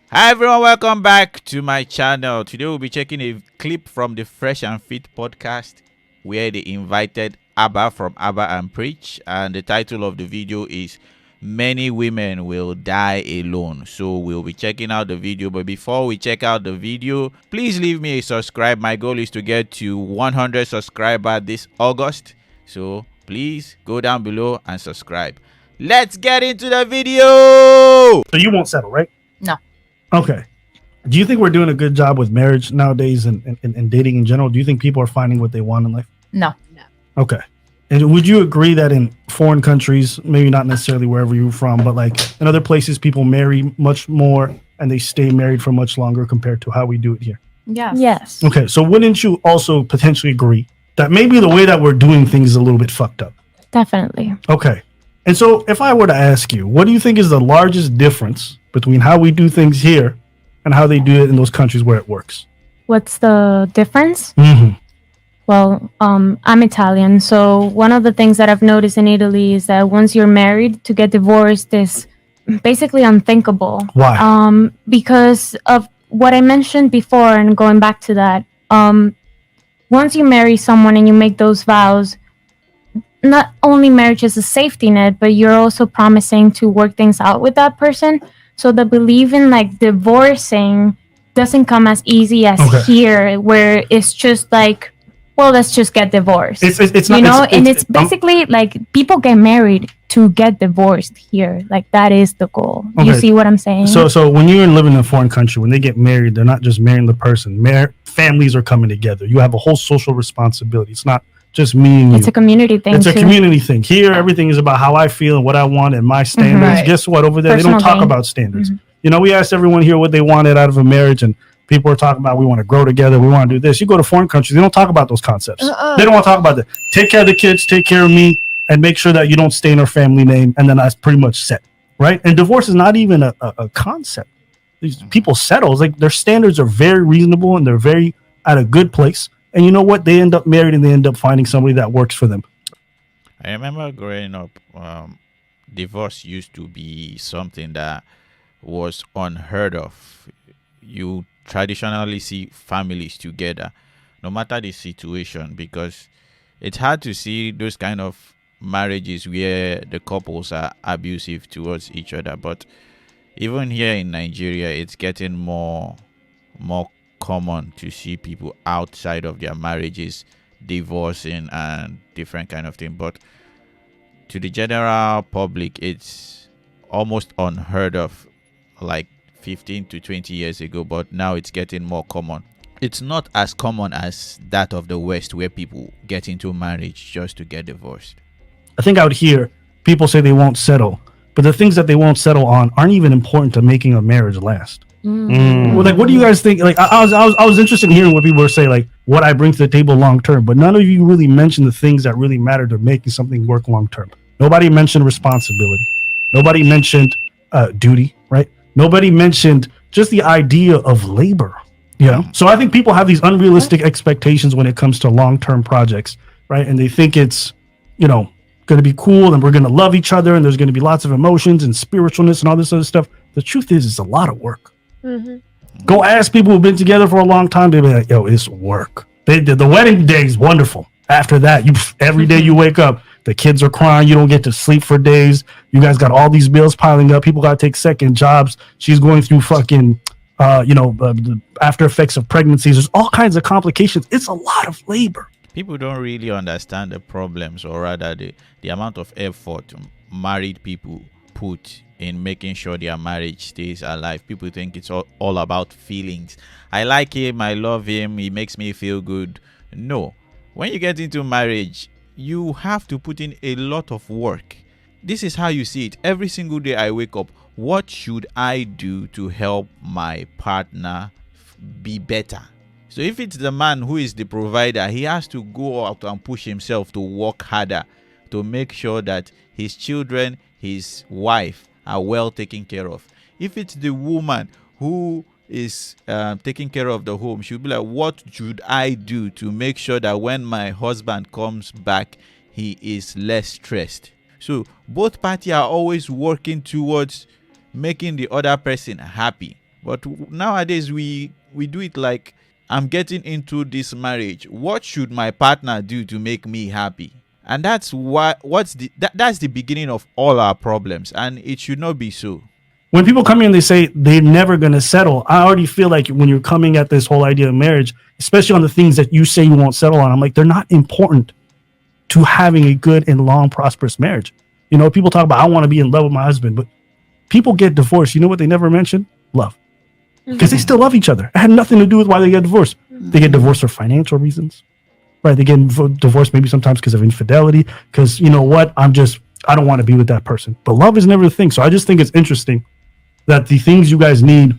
Hi everyone, welcome back to my channel. Today we'll be checking a clip from the Fresh and Fit podcast where they invited Abba from Abba and Preach, and the title of the video is Many Women Will Die Alone. So we'll be checking out the video, but before we check out the video, please leave me a subscribe. My goal is to get to 100 subscribers this August, so please go down below and subscribe. Let's get into the video. So you won't settle, right? No. Okay. Do you think we're doing a good job with marriage nowadays and dating in general? Do you think people are finding what they want in life? No. Okay. And would you agree that in foreign countries, maybe not necessarily wherever you're from, but like in other places, people marry much more and they stay married for much longer compared to how we do it here? Yes. Okay. So wouldn't you also potentially agree that maybe the way that we're doing things is a little bit fucked up? Definitely. Okay. And so if I were to ask you, what do you think is the largest difference between how we do things here and how they do it in those countries where it works? What's the difference? Mm-hmm. Well, I'm Italian, so one of the things that I've noticed in Italy is that once you're married, to get divorced is basically unthinkable. Why? Because of what I mentioned before, and going back to that, once you marry someone and you make those vows, not only marriage is a safety net, but you're also promising to work things out with that person. So the belief in like divorcing doesn't come as easy as here, where it's just like, well, let's just get divorced. It's not, it's basically like people get married to get divorced here. Like that is the goal. Okay. You see what I'm saying? So when you're living in a foreign country, when they get married, they're not just marrying the person. Families are coming together. You have a whole social responsibility. It's not just me and you. It's a community thing. It's a community thing. Here, everything is about how I feel and what I want and my standards. Right. Guess what? Over there, Personal they don't talk gain. about standards. You know, we asked everyone here what they wanted out of a marriage, and people are talking about we want to grow together, we want to do this. You go to foreign countries, they don't talk about those concepts. They don't want to talk about that. Take care of the kids, take care of me, and make sure that you don't stain our family name, and then that's pretty much set, right? And divorce is not even a concept. These people settle. It's like their standards are very reasonable and they're very at a good place. And you know what? They end up married and they end up finding somebody that works for them. I remember growing up, divorce used to be something that was unheard of. You traditionally see families together, no matter the situation, because it's hard to see those kind of marriages where the couples are abusive towards each other. But even here in Nigeria, it's getting more common to see people outside of their marriages divorcing and different kind of thing. But to the general public, it's almost unheard of like 15 to 20 years ago, but now it's getting more common. It's not as common as that of the West, where people get into marriage just to get divorced. I think out here, people say they won't settle, but the things that they won't settle on aren't even important to making a marriage last. Well, like, what do you guys think? Like, I was interested in hearing what people were saying, like what I bring to the table long term, but none of you really mentioned the things that really matter to making something work long term. Nobody mentioned responsibility. Nobody mentioned duty, right? Nobody mentioned just the idea of labor. You know, so I think people have these unrealistic expectations when it comes to long term projects, right? And they think it's, you know, going to be cool and we're going to love each other and there's going to be lots of emotions and spiritualness and all this other stuff. The truth is, it's a lot of work. Go ask people who've been together for a long time. They'll be like, yo, it's work. The wedding day is wonderful. After that, every day you wake up, the kids are crying. You don't get to sleep for days. You guys got all these bills piling up. People got to take second jobs. She's going through fucking, the after effects of pregnancies. There's all kinds of complications. It's a lot of labor. People don't really understand the problems, or rather the amount of effort married people put in making sure their marriage stays alive. People think it's all about feelings. I like him, I love him, he makes me feel good. No. When you get into marriage, you have to put in a lot of work. This is how you see it. Every single day I wake up, what should I do to help my partner be better? So if it's the man who is the provider, he has to go out and push himself to work harder to make sure that his children, his wife are well taken care of. If it's the woman who is taking care of the home, she'll be like, what should I do to make sure that when my husband comes back, he is less stressed? So both parties are always working towards making the other person happy. But nowadays we do it like, I'm getting into this marriage. What should my partner do to make me happy? And that's that's the beginning of all our problems, and it should not be so. When people come in and they say they're never going to settle, I already feel like when you're coming at this whole idea of marriage, especially on the things that you say you won't settle on, I'm like, they're not important to having a good and long, prosperous marriage. You know, people talk about, I want to be in love with my husband, but people get divorced. You know what they never mention? Love. Because they still love each other. It had nothing to do with why they get divorced. They get divorced for financial reasons, right? They get divorced maybe sometimes because of infidelity, because, you know what, I don't want to be with that person. But love is never the thing. So I just think it's interesting that the things you guys need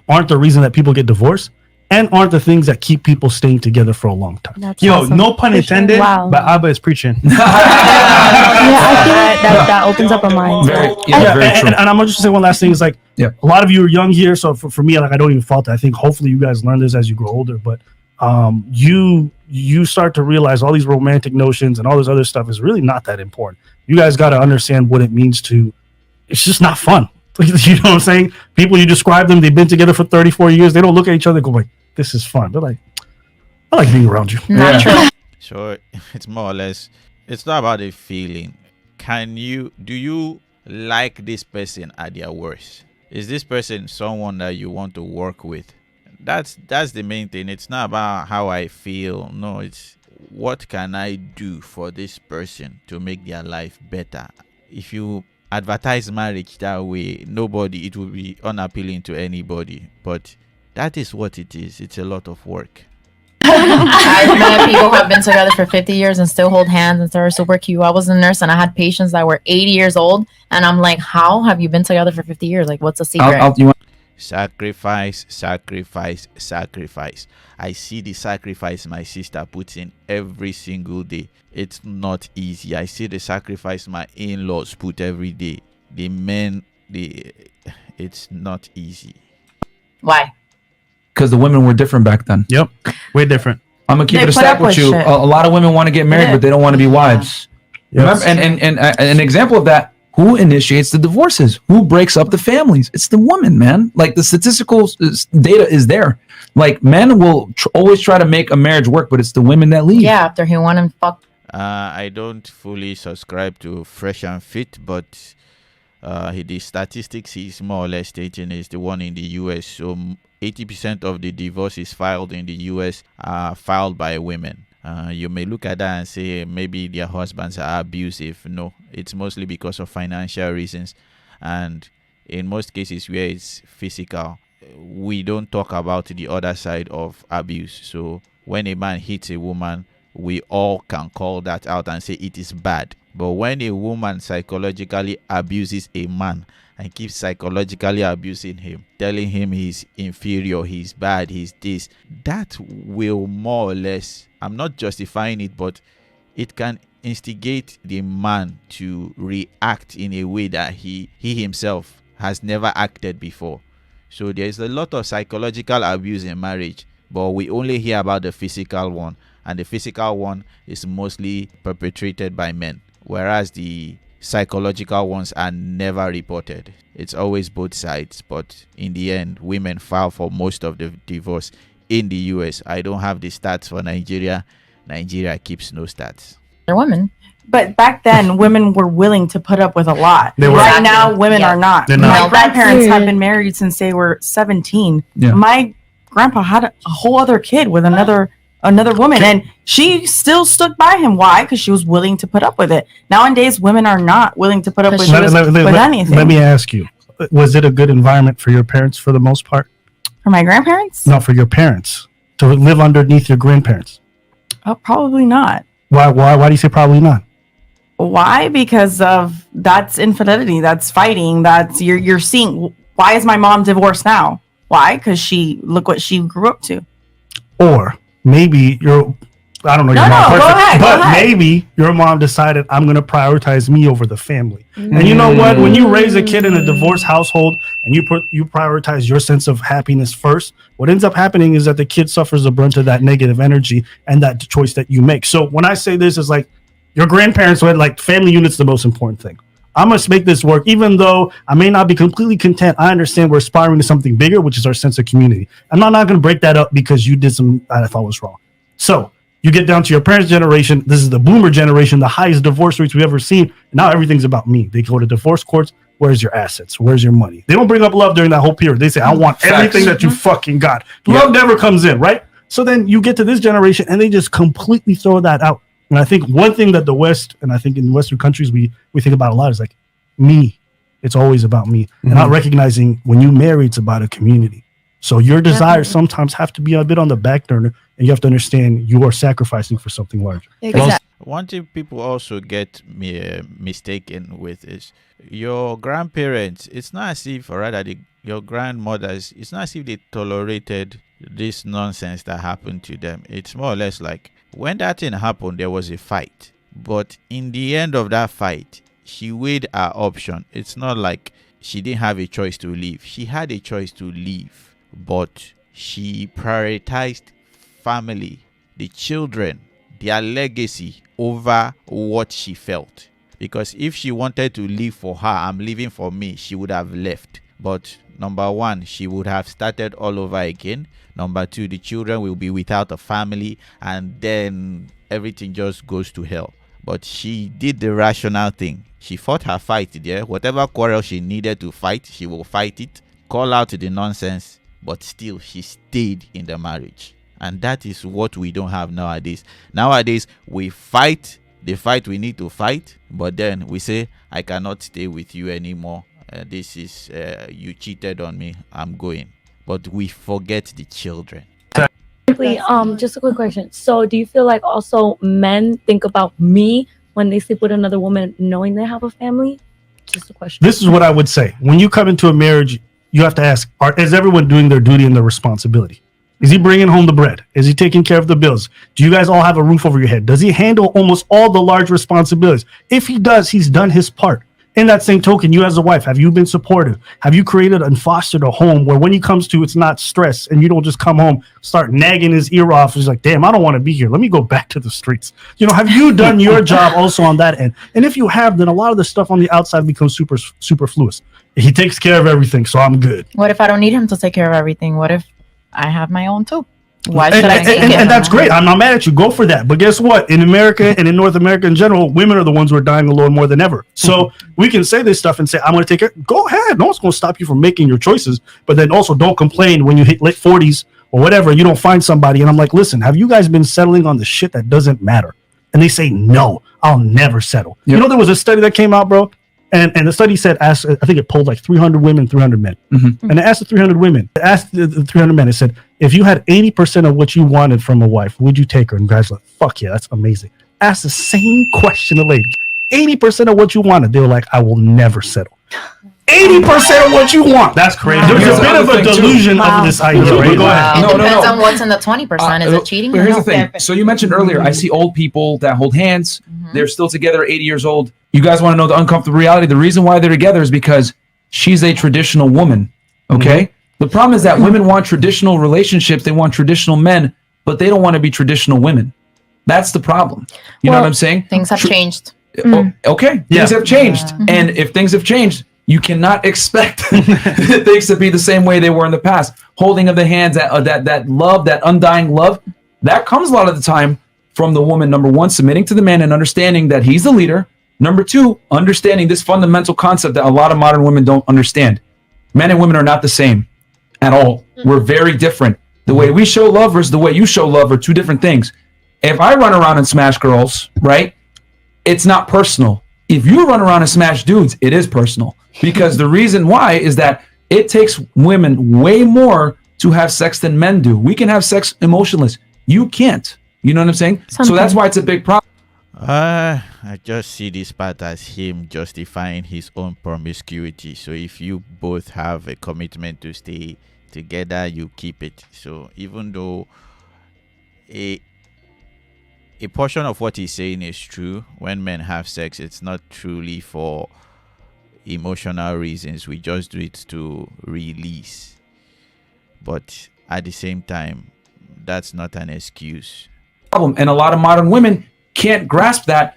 aren't the reason that people get divorced and aren't the things that keep people staying together for a long time. That's awesome. No pun intended, Wow. but Abba is preaching. Yeah, I think that opens up a mind. Very true. And I'm going to just say one last thing is like, a lot of you are young here. So for me, like, I don't even fault it. I think hopefully you guys learn this as you grow older, but you start to realize all these romantic notions and all this other stuff is really not that important. You guys got to understand what it means it's just not fun. You know what I'm saying? People, you describe them, they've been together for 34 years. They don't look at each other and go like, this is fun. They're like, I like being around you. Not true. So it's more or less, it's not about a feeling. Do you like this person at their worst? Is this person someone that you want to work with? That's the main thing. It's not about how I feel. No, it's what can I do for this person to make their life better? If you advertise marriage that way, it will be unappealing to anybody. But that is what it is. It's a lot of work. I've met people who have been together for 50 years and still hold hands and are super cute. I was a nurse and I had patients that were 80 years old, and I'm like, how have you been together for 50 years? Like, what's the secret? Sacrifice. I see the sacrifice my sister puts in every single day. It's not easy. I see the sacrifice my in-laws put every day. It's not easy. Why? Because the women were different back then. Yep. Way different. I'm gonna keep it a stack with you. A lot of women want to get married, but they don't want to be wives. Yes. Remember, and an example of that, who initiates the divorces? Who breaks up the families? It's the woman, man. Like, the statistical data is there. Like, men will always try to make a marriage work, but it's the women that leave. Yeah, after he won and fucked. I don't fully subscribe to Fresh and Fit, but the statistics he's more or less stating is the one in the US. So 80% of the divorces filed in the US are filed by women. You may look at that and say maybe their husbands are abusive. No, it's mostly because of financial reasons. And in most cases where it's physical, we don't talk about the other side of abuse. So when a man hits a woman, we all can call that out and say it is bad. But when a woman psychologically abuses a man and keeps psychologically abusing him, telling him he's inferior, he's bad, he's this, that will more or less, I'm not justifying it, but it can instigate the man to react in a way that he himself has never acted before. So there's a lot of psychological abuse in marriage, but we only hear about the physical one, and the physical one is mostly perpetrated by men, whereas the psychological ones are never reported. It's always both sides, but in the end, women file for most of the divorce in the US. I don't have the stats for Nigeria. Nigeria keeps no stats. They're women. But back then, women were willing to put up with a lot. They were. Right now, women are not. They're not. My grandparents have been married since they were 17. Yeah. My grandpa had a whole other kid with another woman, and she still stuck by him. Why? Because she was willing to put up with it. Nowadays, women are not willing to put up with anything. Let me ask you, was it a good environment for your parents for the most part? For my grandparents? No, for your parents to live underneath your grandparents. Oh, probably not. Why do you say probably not? Why? Because of that's infidelity, that's fighting, that's you're seeing. Why is my mom divorced now? Why? Because look what she grew up to. Or maybe I don't know your mom perfect, go ahead. Maybe your mom decided, I'm going to prioritize me over the family. And you know what? When you raise a kid in a divorced household and you prioritize your sense of happiness first, what ends up happening is that the kid suffers the brunt of that negative energy and that choice that you make. So when I say this is like your grandparents were like family unit's the most important thing. I must make this work. Even though I may not be completely content, I understand we're aspiring to something bigger, which is our sense of community. I'm not going to break that up because you did some I thought was wrong. So you get down to your parents' generation. This is the boomer generation, the highest divorce rates we've ever seen. Now everything's about me. They go to divorce courts. Where's your assets? Where's your money? They don't bring up love during that whole period. They say, I want everything that you fucking got. Love never comes in, right? So then you get to this generation and they just completely throw that out. And I think one thing that the West, and I think in Western countries, we think about a lot is like me. It's always about me. And not recognizing when you marry, it's about a community. So your desires sometimes have to be a bit on the back burner, and you have to understand you are sacrificing for something larger. Exactly. One thing people also get mistaken with is your grandparents. It's not as if, or rather, your grandmothers, it's not as if they tolerated this nonsense that happened to them. It's more or less like when that thing happened, there was a fight. But in the end of that fight, she weighed her option. It's not like she didn't have a choice to leave. She had a choice to leave, but she prioritized family, the children, their legacy over what she felt. Because if she wanted to live for her, I'm living for me, she would have left. But number one, she would have started all over again. Number two, the children will be without a family, and then everything just goes to hell. But she did the rational thing. She fought her fight there. Whatever quarrel she needed to fight, she will fight it. Call out the nonsense, but still she stayed in the marriage. And that is what we don't have nowadays. Nowadays, we fight the fight we need to fight, but then we say, I cannot stay with you anymore. This is, you cheated on me, I'm going. But we forget the children. Just a quick question. So do you feel like also men think about me when they sleep with another woman knowing they have a family? Just a question. This is what I would say. When you come into a marriage, you have to ask, is everyone doing their duty and their responsibility? Is he bringing home the bread? Is he taking care of the bills? Do you guys all have a roof over your head? Does he handle almost all the large responsibilities? If he does, he's done his part. In that same token, you as a wife, have you been supportive? Have you created and fostered a home where when he comes to, it's not stress, and you don't just come home, start nagging his ear off. He's like, damn, I don't want to be here. Let me go back to the streets. Have you done your job also on that end? And if you have, then a lot of the stuff on the outside becomes superfluous. He takes care of everything, so I'm good. What if I don't need him to take care of everything? What if I have my own too? Why should I take it? And that's great. I'm not mad at you. Go for that. But guess what? In America and in North America in general, women are the ones who are dying alone more than ever. So we can say this stuff and say, I'm going to take it. Go ahead. No one's going to stop you from making your choices. But then also don't complain when you hit late 40s or whatever, you don't find somebody. And I'm like, listen, have you guys been settling on the shit that doesn't matter? And they say, no, I'll never settle. Yep. There was a study that came out, bro. And the study said, I think it polled like 300 women, 300 men. Mm-hmm. And they asked the 300 women, the 300 men, it said, if you had 80% of what you wanted from a wife, would you take her? And guys were like, fuck yeah, that's amazing. Ask the same question to ladies. 80% of what you wanted. They were like, I will never settle. 80% of what you want. That's crazy. There's a bit of a delusion of this idea. Right? Go ahead. It depends on what's in the 20%. Is it cheating? But here's the thing. So you mentioned earlier, I see old people that hold hands. Mm-hmm. They're still together, 80 years old. You guys want to know the uncomfortable reality? The reason why they're together is because she's a traditional woman. Okay? Mm-hmm. The problem is that women want traditional relationships. They want traditional men, but they don't want to be traditional women. That's the problem. You know what I'm saying? Things have changed. Okay. Things have changed. Yeah. And if things have changed, you cannot expect things to be the same way they were in the past. Holding of the hands, that love, that undying love, that comes a lot of the time from the woman, number one, submitting to the man and understanding that he's the leader. Number two, understanding this fundamental concept that a lot of modern women don't understand. Men and women are not the same at all. We're very different. The way we show love versus the way you show love are two different things. If I run around and smash girls, right, it's not personal. If you run around and smash dudes, it is personal. Because the reason why is that it takes women way more to have sex than men do. We can have sex emotionless. You can't. You know what I'm saying? So that's why it's a big problem. I just see this part as him justifying his own promiscuity. So if you both have a commitment to stay together, you keep it. So even though a portion of what he's saying is true, when men have sex, it's not truly for emotional reasons. We just do it to release. But at the same time, that's not an excuse. And a lot of modern women can't grasp that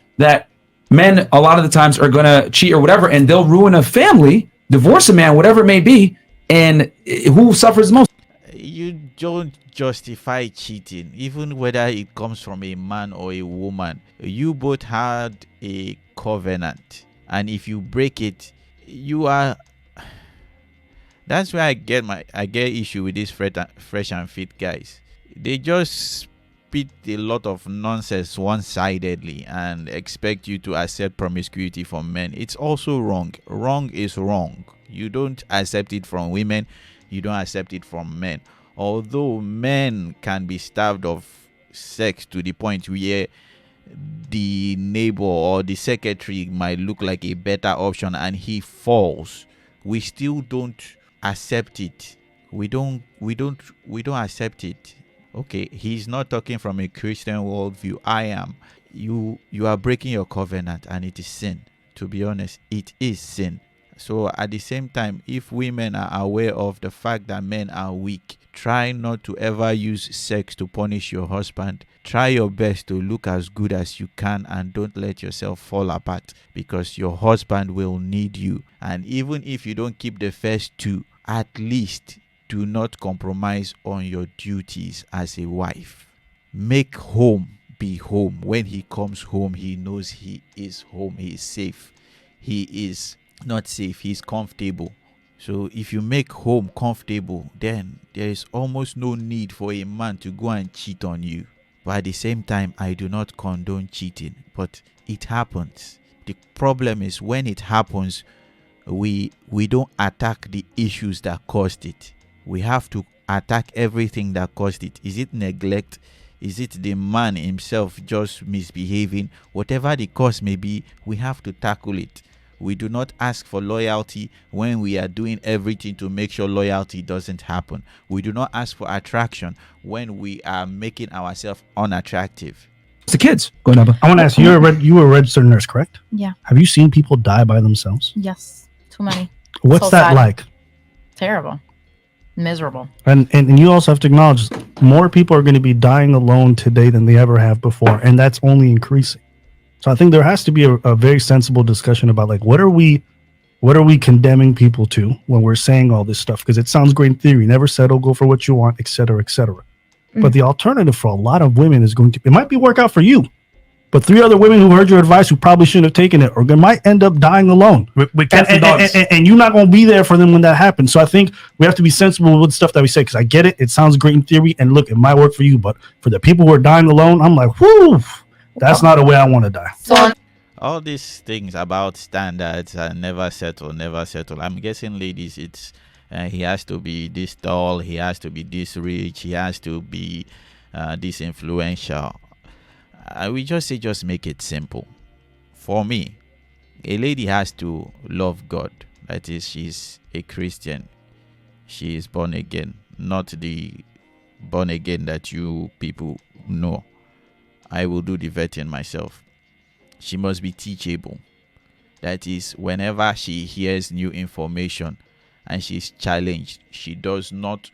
men a lot of the times are going to cheat or whatever, and they'll ruin a family, divorce a man, whatever it may be. And who suffers most? You don't justify cheating, even whether it comes from a man or a woman. You both had a covenant, and if you break it, you are. That's why I get issue with these fresh and fit guys. They just spit a lot of nonsense one-sidedly and expect you to accept promiscuity from men. It's also wrong. Wrong is wrong. You don't accept it from women. You don't accept it from men. Although men can be starved of sex to the point where the neighbor or the secretary might look like a better option and he falls, we still don't accept it. We don't accept it. Okay, he's not talking from a Christian worldview. I am. You are breaking your covenant, and it is sin. To be honest, it is sin. So at the same time, if women are aware of the fact that men are weak, try not to ever use sex to punish your husband. Try your best to look as good as you can and don't let yourself fall apart, because your husband will need you. And even if you don't keep the first two, at least do not compromise on your duties as a wife. Make home be home. When he comes home, he knows he is home. He is safe. He is not safe. He's comfortable. So if you make home comfortable, then there is almost no need for a man to go and cheat on you. But at the same time, I do not condone cheating, but it happens. The problem is when it happens, we don't attack the issues that caused it. We have to attack everything that caused it. Is it neglect? Is it the man himself just misbehaving? Whatever the cause may be, we have to tackle it. We do not ask for loyalty when we are doing everything to make sure loyalty doesn't happen. We do not ask for attraction when we are making ourselves unattractive. It's the kids. Go ahead, Abba. I want to ask you, you were a registered nurse, correct? Yeah. Have you seen people die by themselves? Yes. Too many. What's So that sad. like? Terrible. Miserable. And you also have to acknowledge more people are going to be dying alone today than they ever have before, and that's only increasing. So I think there has to be a very sensible discussion about like what are we condemning people to when we're saying all this stuff, because it sounds great in theory, never settle, go for what you want, etc., etc. But the alternative for a lot of women is going to, it might be work out for you, but 3 other women who heard your advice who probably shouldn't have taken it or they might end up dying alone With cats and dogs. and you're not going to be there for them when that happens. So I think we have to be sensible with stuff that we say, because I get it, it sounds great in theory, and look, it might work for you, but for the people who are dying alone, I'm like, whoo, that's not a way I want to die. So All these things about standards and never settle. I'm guessing, ladies, it's he has to be this tall, he has to be this rich, he has to be this influential. We just say, just make it simple. For me, a lady has to love God. That is, she's a Christian. She is born again, not the born again that you people know. I will do the vetting myself. She must be teachable. That is, whenever she hears new information and she's challenged, she does not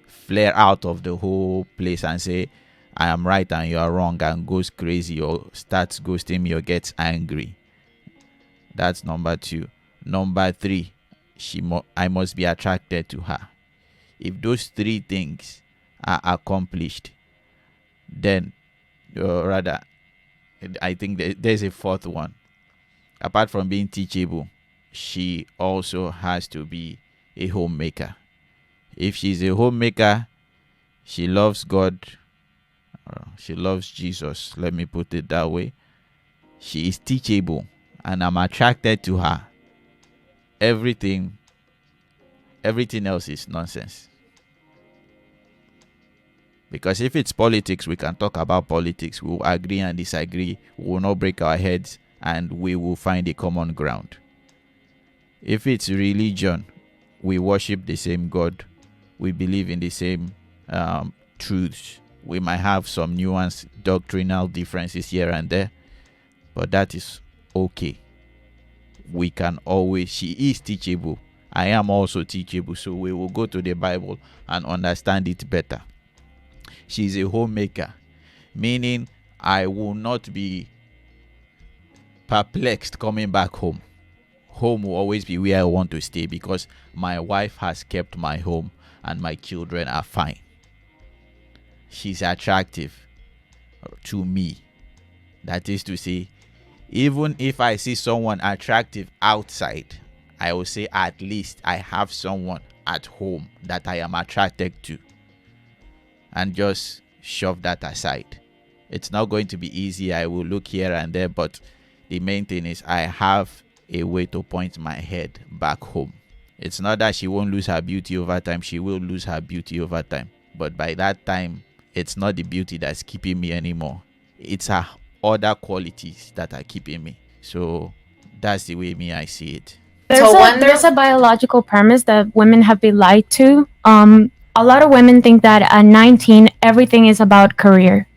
flare out of the whole place and say, I am right and you are wrong, and goes crazy or starts ghosting me or gets angry. That's number 2. Number 3, I must be attracted to her. If those 3 things are accomplished, then rather, I think there's a 4th one. Apart from being teachable, she also has to be a homemaker. If she's a homemaker, she loves God, she loves Jesus, let me put it that way. She is teachable, and I'm attracted to her. Everything else is nonsense. Because if it's politics, we can talk about politics. We'll agree and disagree. We will not break our heads, and we will find a common ground. If it's religion, we worship the same God. We believe in the same truths. We might have some nuanced doctrinal differences here and there, but that is okay. We can always, she is teachable. I am also teachable, so we will go to the Bible and understand it better. She's a homemaker, meaning I will not be perplexed coming back home. Home will always be where I want to stay because my wife has kept my home and my children are fine. She's attractive to me. That is to say, even if I see someone attractive outside, I will say at least I have someone at home that I am attracted to, and just shove that aside. It's not going to be easy. I will look here and there, but the main thing is I have a way to point my head back home. It's not that she won't lose her beauty over time. She will lose her beauty over time, but by that time, it's not the beauty that's keeping me anymore. It's her other qualities that are keeping me. So that's the way I see it. There's a biological premise that women have been lied to. A lot of women think that at 19 everything is about career,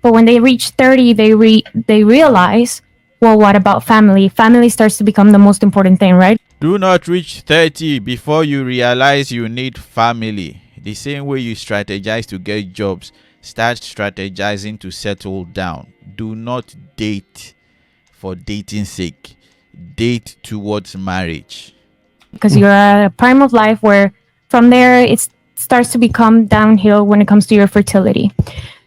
but when they reach 30 they realize, well, what about family? Family starts to become the most important thing, right? Do not reach 30 before you realize you need family. The same way you strategize to get jobs, start strategizing to settle down. Do not date for dating's sake. Date towards marriage. Because you're at a prime of life where from there it starts to become downhill when it comes to your fertility.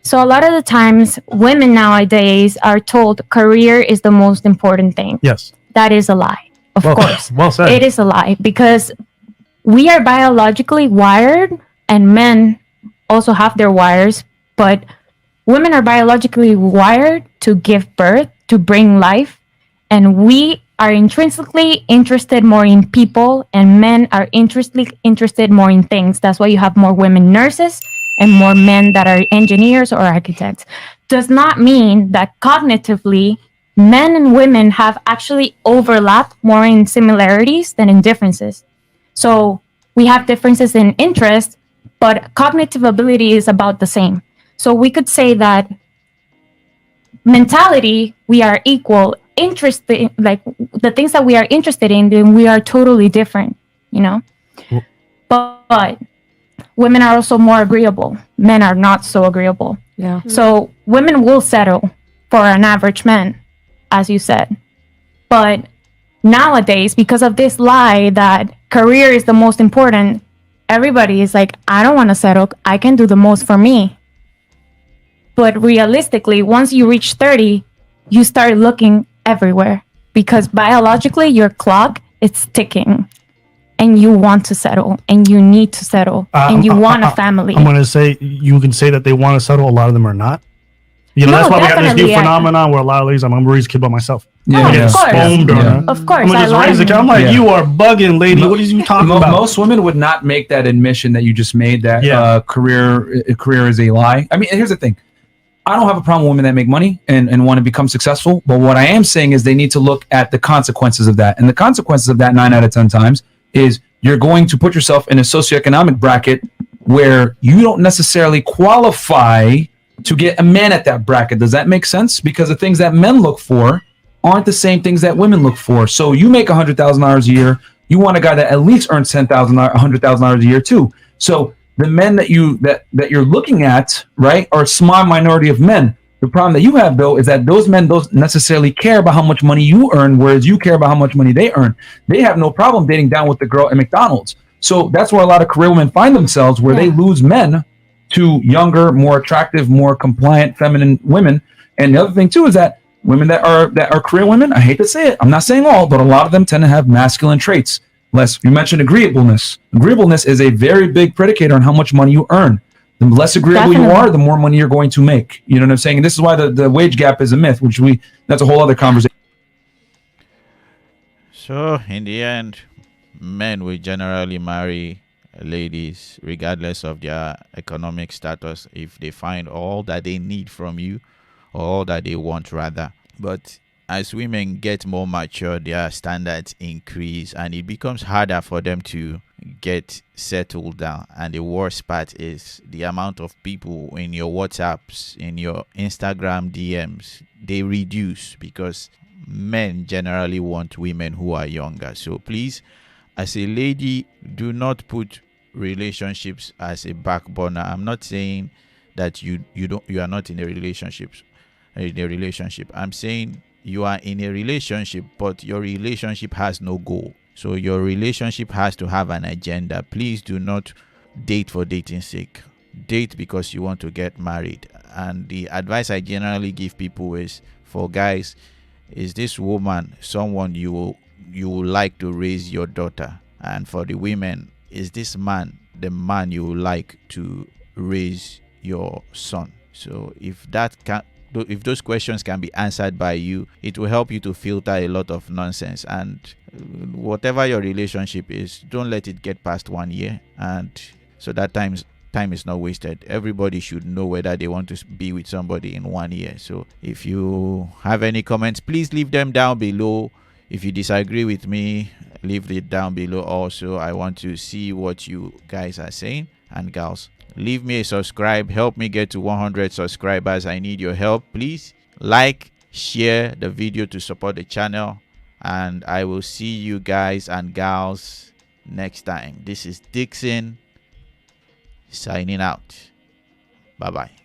So a lot of the times women nowadays are told career is the most important thing. Yes. That is a lie. Of course. Well said. It is a lie because we are biologically wired, and men also have their wires, but women are biologically wired to give birth, to bring life, and we are intrinsically interested more in people, and men are intrinsically interested more in things. That's why you have more women nurses and more men that are engineers or architects. Does not mean that cognitively men and women have actually overlapped more in similarities than in differences. So we have differences in interest, but cognitive ability is about the same. So we could say that mentality, we are equal. Interested, like the things that we are interested in, then we are totally different, But women are also more agreeable. Men are not so agreeable. Yeah. So women will settle for an average man, as you said. But nowadays, because of this lie that career is the most important, everybody is like, I don't want to settle. I can do the most for me. But realistically, once you reach 30, you start looking everywhere because biologically your clock is ticking and you want to settle and you need to settle and you want a family. I'm going to say you can say that they want to settle. A lot of them are not. No, that's why we got this new definitely, phenomenon where a lot of ladies, I'm going to raise a kid by myself. Yeah, I get of course. spooned on her. Of course. I'm going to just raise a kid. I'm like, you are bugging, lady. What are you talking about? Most women would not make that admission that you just made, that career is a lie. I mean, here's the thing. I don't have a problem with women that make money and want to become successful. But what I am saying is they need to look at the consequences of that. And the consequences of that 9 out of 10 times is you're going to put yourself in a socioeconomic bracket where you don't necessarily qualify to get a man at that bracket. Does that make sense? Because the things that men look for aren't the same things that women look for. So you make $100,000 a year. You want a guy that at least earns $100,000 a year too. So the men that you're looking at, right, are a small minority of men. The problem that you have, though, is that those men don't necessarily care about how much money you earn, whereas you care about how much money they earn. They have no problem dating down with the girl at McDonald's. So that's where a lot of career women find themselves, where they lose men to younger, more attractive, more compliant, feminine women. And the other thing, too, is that women that are career women, I hate to say it, I'm not saying all, but a lot of them tend to have masculine traits. You mentioned agreeableness. Agreeableness is a very big predicator on how much money you earn. The less agreeable you are, the more money you're going to make. You know what I'm saying? And this is why the wage gap is a myth, that's a whole other conversation. So in the end, men will generally marry ladies regardless of their economic status if they find all that they need from you, or all that they want rather. But as women get more mature, their standards increase and it becomes harder for them to get settled down. And the worst part is the amount of people in your WhatsApps, in your Instagram DMs, they reduce because men generally want women who are younger. So please, as a lady, do not put relationships as a back burner. I'm not saying that you are not in a relationship. I'm saying you are in a relationship, but your relationship has no goal. So your relationship has to have an agenda. Please do not date for dating's sake. Date because you want to get married. And the advice I generally give people is, for guys, is this woman someone you will like to raise your daughter? And for the women, is this man the man you would like to raise your son? So if those questions can be answered by you, it will help you to filter a lot of nonsense. And whatever your relationship is, don't let it get past 1 year, and so that time is not wasted. Everybody should know whether they want to be with somebody in 1 year. So if you have any comments, please leave them down below. If you disagree with me, leave it down below also. I want to see what you guys are saying. And gals, leave me a subscribe. Help me get to 100 subscribers. I need your help. Please like, share the video to support the channel. And I will see you guys and gals next time. This is Dixon signing out. Bye bye.